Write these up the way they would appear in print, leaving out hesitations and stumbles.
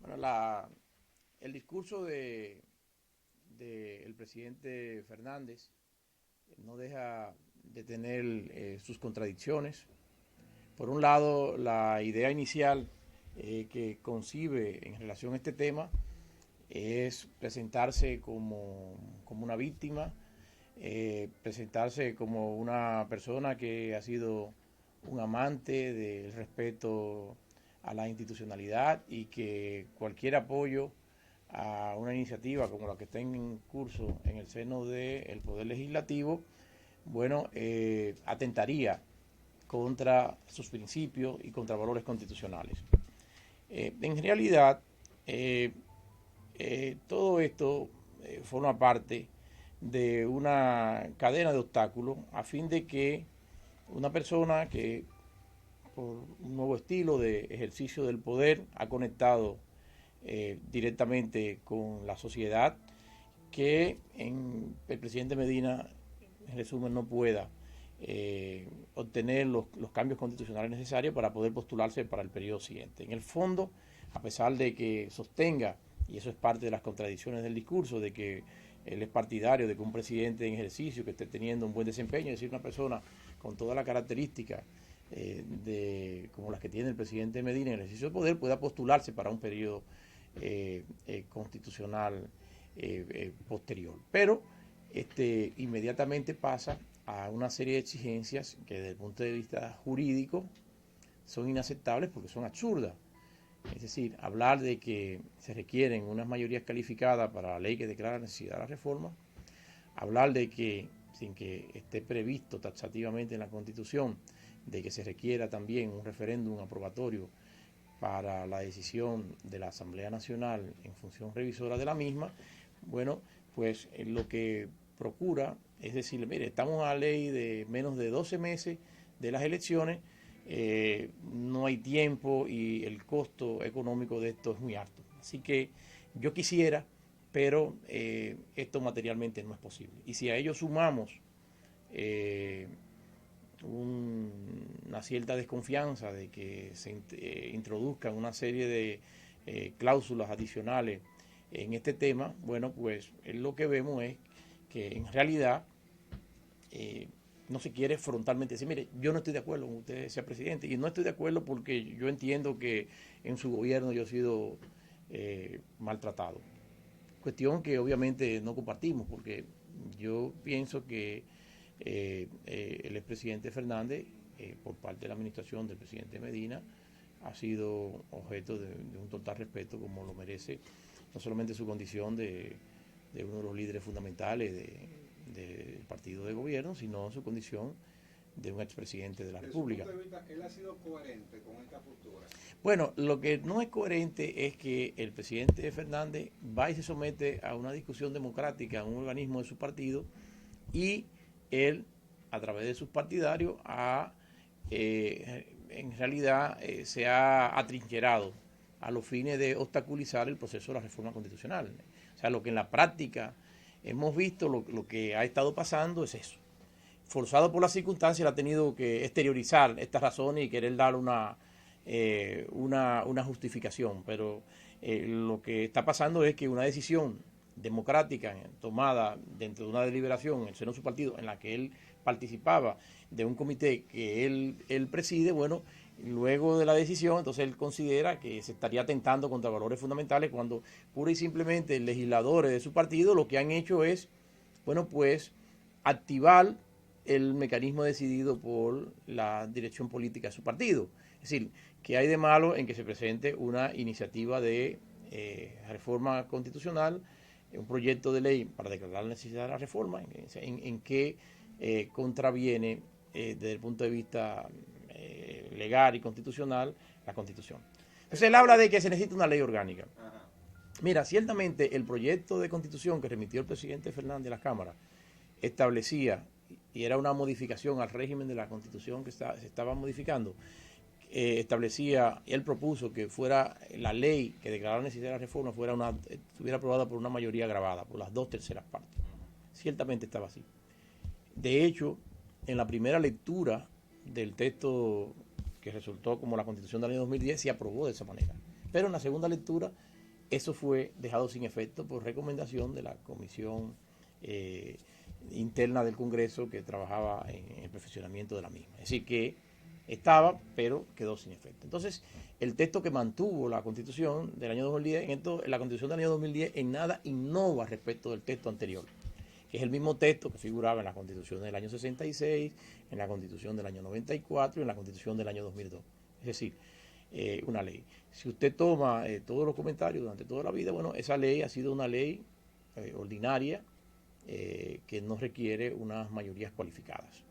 Bueno, el discurso del presidente Fernández no deja de tener sus contradicciones. Por un lado, la idea inicial que concibe en relación a este tema es presentarse como una víctima, presentarse como una persona que ha sido un amante del respeto a la institucionalidad y que cualquier apoyo a una iniciativa como la que está en curso en el seno del Poder Legislativo, bueno, atentaría contra sus principios y contra valores constitucionales. En realidad, todo esto forma parte de una cadena de obstáculos a fin de que una persona que por un nuevo estilo de ejercicio del poder ha conectado directamente con la sociedad, que el presidente Medina, en resumen, no pueda obtener los cambios constitucionales necesarios para poder postularse para el periodo siguiente. En el fondo, a pesar de que sostenga, y eso es parte de las contradicciones del discurso, de que él es partidario de que un presidente en ejercicio que esté teniendo un buen desempeño, es decir, una persona con todas las características como las que tiene el presidente Medina en el ejercicio del poder, pueda postularse para un periodo constitucional posterior. Pero inmediatamente pasa a una serie de exigencias que desde el punto de vista jurídico son inaceptables porque son absurdas. Es decir, hablar de que se requieren unas mayorías calificadas para la ley que declara la necesidad de la reforma, hablar de que, sin que esté previsto taxativamente en la Constitución, de que se requiera también un referéndum aprobatorio para la decisión de la Asamblea Nacional en función revisora de la misma, bueno, pues lo que procura es decirle, mire, estamos a la ley de menos de 12 meses de las elecciones, no hay tiempo y el costo económico de esto es muy alto. Así que yo quisiera, pero esto materialmente no es posible. Y si a ello sumamos una cierta desconfianza de que se introduzcan una serie de cláusulas adicionales en este tema, bueno, pues lo que vemos es que en realidad no se quiere frontalmente decir, mire, yo no estoy de acuerdo con que usted sea presidente, y no estoy de acuerdo porque yo entiendo que en su gobierno yo he sido maltratado. Cuestión que obviamente no compartimos, porque yo pienso que el expresidente Fernández, por parte de la administración del presidente Medina, ha sido objeto de un total respeto como lo merece, no solamente su condición de uno de los líderes fundamentales del partido de gobierno, sino su condición de un expresidente de la República. Desde su punto de vista, él ha sido coherente con esta postura. Bueno, lo que no es coherente es que el presidente Fernández va y se somete a una discusión democrática en un organismo de su partido y él, a través de sus partidarios, en realidad se ha atrincherado a los fines de obstaculizar el proceso de la reforma constitucional. O sea, lo que en la práctica hemos visto, lo que ha estado pasando es eso. Forzado por las circunstancias, él ha tenido que exteriorizar estas razones y querer dar una justificación. Pero lo que está pasando es que una decisión democrática tomada dentro de una deliberación en el seno de su partido en la que él participaba, de un comité que él preside, bueno, luego de la decisión, entonces él considera que se estaría atentando contra valores fundamentales cuando pura y simplemente legisladores de su partido lo que han hecho es, bueno, pues activar el mecanismo decidido por la dirección política de su partido. Es decir, que hay de malo en que se presente una iniciativa de reforma constitucional, un proyecto de ley para declarar la necesidad de la reforma, en que contraviene desde el punto de vista legal y constitucional la Constitución. Entonces él habla de que se necesita una ley orgánica. Mira, ciertamente el proyecto de Constitución que remitió el presidente Fernández a la Cámara establecía, y era una modificación al régimen de la Constitución que se estaba modificando, establecía, él propuso que fuera la ley que declarara la necesidad de la reforma estuviera aprobada por una mayoría agravada, por las 2/3 partes. Ciertamente estaba así. De hecho, en la primera lectura del texto que resultó como la Constitución del año 2010 se aprobó de esa manera. Pero en la segunda lectura eso fue dejado sin efecto por recomendación de la Comisión interna del Congreso que trabajaba en el perfeccionamiento de la misma. Es decir, que estaba, pero quedó sin efecto. Entonces, el texto que mantuvo la Constitución del año 2010, la Constitución del año 2010 en nada innova respecto del texto anterior, que es el mismo texto que figuraba en la Constitución del año 66, en la Constitución del año 94 y en la Constitución del año 2002. Es decir, una ley. Si usted toma todos los comentarios durante toda la vida, bueno, esa ley ha sido una ley ordinaria que no requiere unas mayorías cualificadas.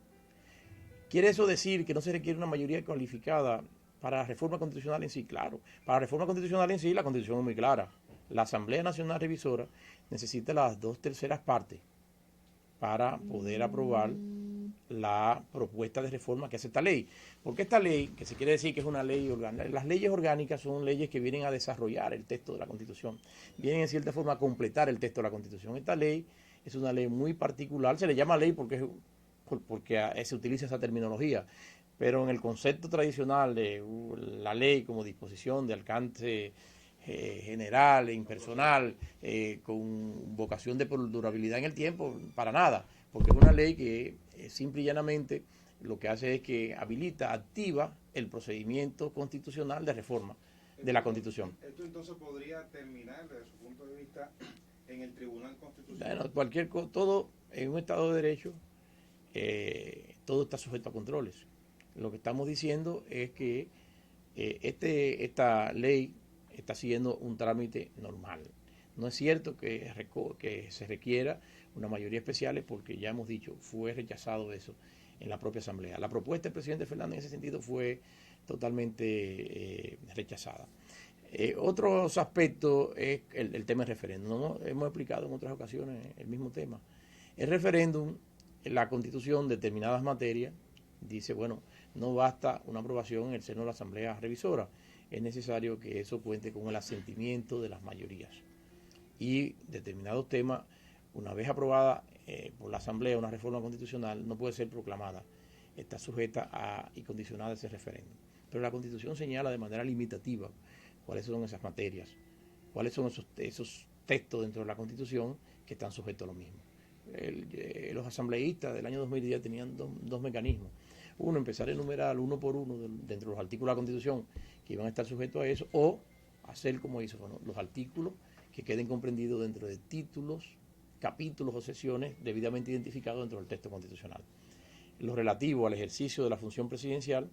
¿Quiere eso decir que no se requiere una mayoría cualificada para la reforma constitucional en sí? Claro, para la reforma constitucional en sí la Constitución es muy clara. La Asamblea Nacional Revisora necesita las 2/3 partes para poder aprobar la propuesta de reforma que hace esta ley. Porque esta ley, que se quiere decir que es una ley orgánica, las leyes orgánicas son leyes que vienen a desarrollar el texto de la Constitución, vienen en cierta forma a completar el texto de la Constitución. Esta ley es una ley muy particular, se le llama ley porque se utiliza esa terminología, pero en el concepto tradicional de la ley como disposición de alcance general e impersonal, con vocación de durabilidad en el tiempo, para nada, porque es una ley que simple y llanamente lo que hace es que habilita, activa el procedimiento constitucional de reforma de la Constitución. Esto entonces podría terminar, desde su punto de vista, en el Tribunal Constitucional. Bueno, todo en un Estado de Derecho, todo está sujeto a controles. Lo que estamos diciendo es que esta ley está siguiendo un trámite normal. No es cierto que se requiera una mayoría especial porque ya hemos dicho, fue rechazado eso en la propia Asamblea. La propuesta del presidente Fernández en ese sentido fue totalmente rechazada. Otros aspectos es el tema del referéndum. ¿No? Hemos explicado en otras ocasiones el mismo tema. El referéndum, la Constitución, determinadas materias, dice, bueno, no basta una aprobación en el seno de la Asamblea Revisora, es necesario que eso cuente con el asentimiento de las mayorías. Y determinados temas, una vez aprobada por la Asamblea una reforma constitucional, no puede ser proclamada, está sujeta y condicionada a ese referéndum. Pero la Constitución señala de manera limitativa cuáles son esas materias, cuáles son esos textos dentro de la Constitución que están sujetos a lo mismo. Los asambleístas del año 2010 tenían dos mecanismos. Uno, empezar a enumerar uno por uno dentro de los artículos de la Constitución que iban a estar sujetos a eso, o hacer como hizo, bueno, los artículos que queden comprendidos dentro de títulos, capítulos o sesiones debidamente identificados dentro del texto constitucional. Lo relativo al ejercicio de la función presidencial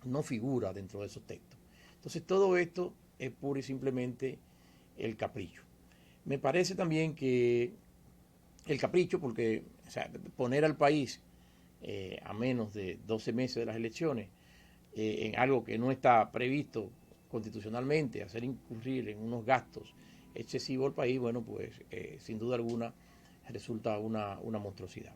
no figura dentro de esos textos. Entonces todo esto es pura y simplemente el capricho. Me parece también que el capricho, porque poner al país a menos de 12 meses de las elecciones en algo que no está previsto constitucionalmente, hacer incurrir en unos gastos excesivos al país, bueno, pues sin duda alguna resulta una monstruosidad.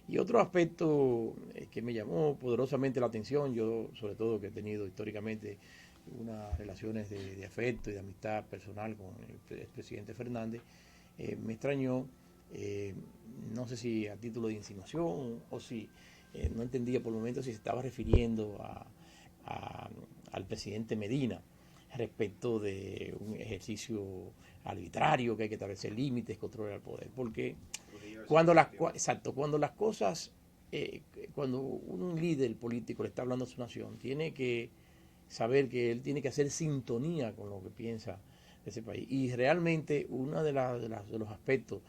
Y otro aspecto que me llamó poderosamente la atención, yo sobre todo que he tenido históricamente unas relaciones de afecto y de amistad personal con el expresidente Fernández, me extrañó, no sé si a título de insinuación o si no entendía por el momento si se estaba refiriendo al presidente Medina respecto de un ejercicio arbitrario, que hay que establecer límites, controlar el poder, porque cuando las cosas, cuando un líder político le está hablando a su nación, tiene que saber que él tiene que hacer sintonía con lo que piensa de ese país. Y realmente uno de los aspectos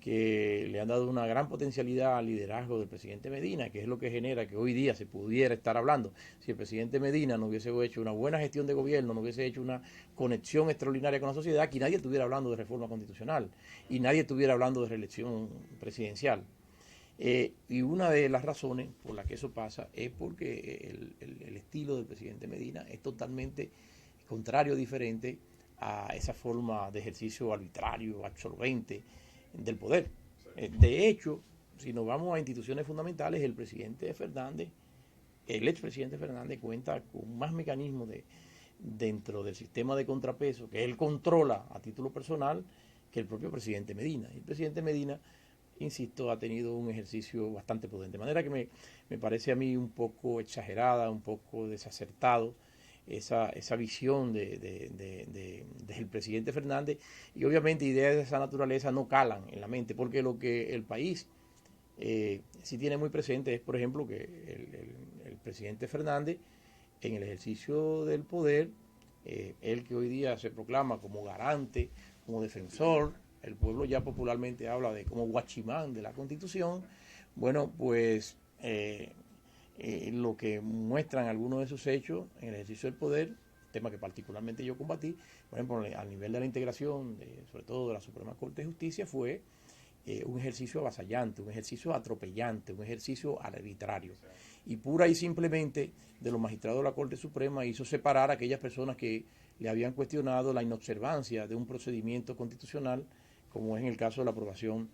que le han dado una gran potencialidad al liderazgo del presidente Medina, que es lo que genera que hoy día se pudiera estar hablando. Si el presidente Medina no hubiese hecho una buena gestión de gobierno, no hubiese hecho una conexión extraordinaria con la sociedad, aquí nadie estuviera hablando de reforma constitucional y nadie estuviera hablando de reelección presidencial. Y una de las razones por las que eso pasa es porque el estilo del presidente Medina es totalmente contrario, diferente a esa forma de ejercicio arbitrario, absorbente del poder. De hecho, si nos vamos a instituciones fundamentales, el expresidente Fernández cuenta con más mecanismos dentro del sistema de contrapeso que él controla a título personal que el propio presidente Medina. Y el presidente Medina, insisto, ha tenido un ejercicio bastante prudente. De manera que me parece a mí un poco exagerada, un poco desacertado esa visión del presidente Fernández, y obviamente ideas de esa naturaleza no calan en la mente, porque lo que el país sí tiene muy presente es, por ejemplo, que el presidente Fernández, en el ejercicio del poder, él que hoy día se proclama como garante, como defensor, el pueblo ya popularmente habla de como guachimán de la Constitución, bueno, pues lo que muestran algunos de esos hechos en el ejercicio del poder, tema que particularmente yo combatí, por ejemplo, al nivel de la integración, sobre todo de la Suprema Corte de Justicia, fue un ejercicio avasallante, un ejercicio atropellante, un ejercicio arbitrario. Y pura y simplemente de los magistrados de la Corte Suprema hizo separar a aquellas personas que le habían cuestionado la inobservancia de un procedimiento constitucional, como es en el caso de la aprobación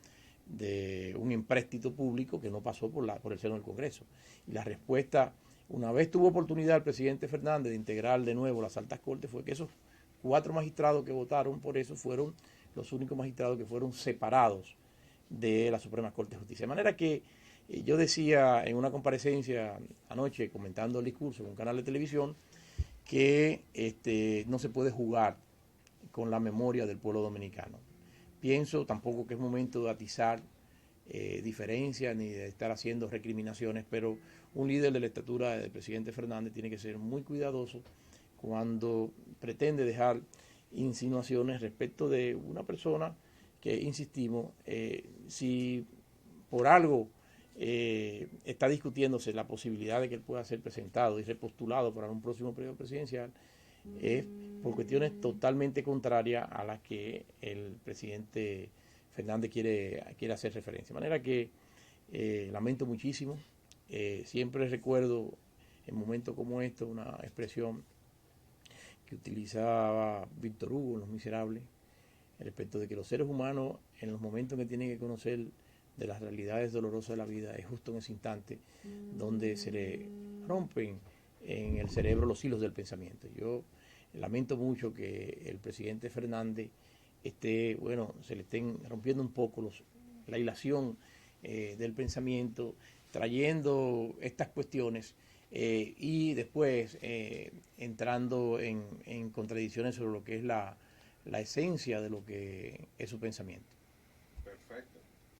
de un empréstito público que no pasó por el seno del Congreso. Y la respuesta, una vez tuvo oportunidad el presidente Fernández de integrar de nuevo las altas cortes, fue que esos 4 magistrados que votaron por eso fueron los únicos magistrados que fueron separados de la Suprema Corte de Justicia. De manera que yo decía en una comparecencia anoche, comentando el discurso en un canal de televisión, que no se puede jugar con la memoria del pueblo dominicano. Pienso tampoco que es momento de atizar diferencias ni de estar haciendo recriminaciones, pero un líder de la estatura del presidente Fernández tiene que ser muy cuidadoso cuando pretende dejar insinuaciones respecto de una persona que, insistimos, si por algo está discutiéndose la posibilidad de que él pueda ser presentado y repostulado para un próximo periodo presidencial, es por cuestiones totalmente contrarias a las que el presidente Fernández quiere hacer referencia. De manera que lamento muchísimo, siempre recuerdo en momentos como estos una expresión que utilizaba Víctor Hugo en Los Miserables, respecto de que los seres humanos, en los momentos en que tienen que conocer de las realidades dolorosas de la vida, es justo en ese instante donde se le rompen en el cerebro los hilos del pensamiento. Yo lamento mucho que el presidente Fernández se le estén rompiendo un poco la hilación del pensamiento, trayendo estas cuestiones y después entrando en contradicciones sobre lo que es la esencia de lo que es su pensamiento.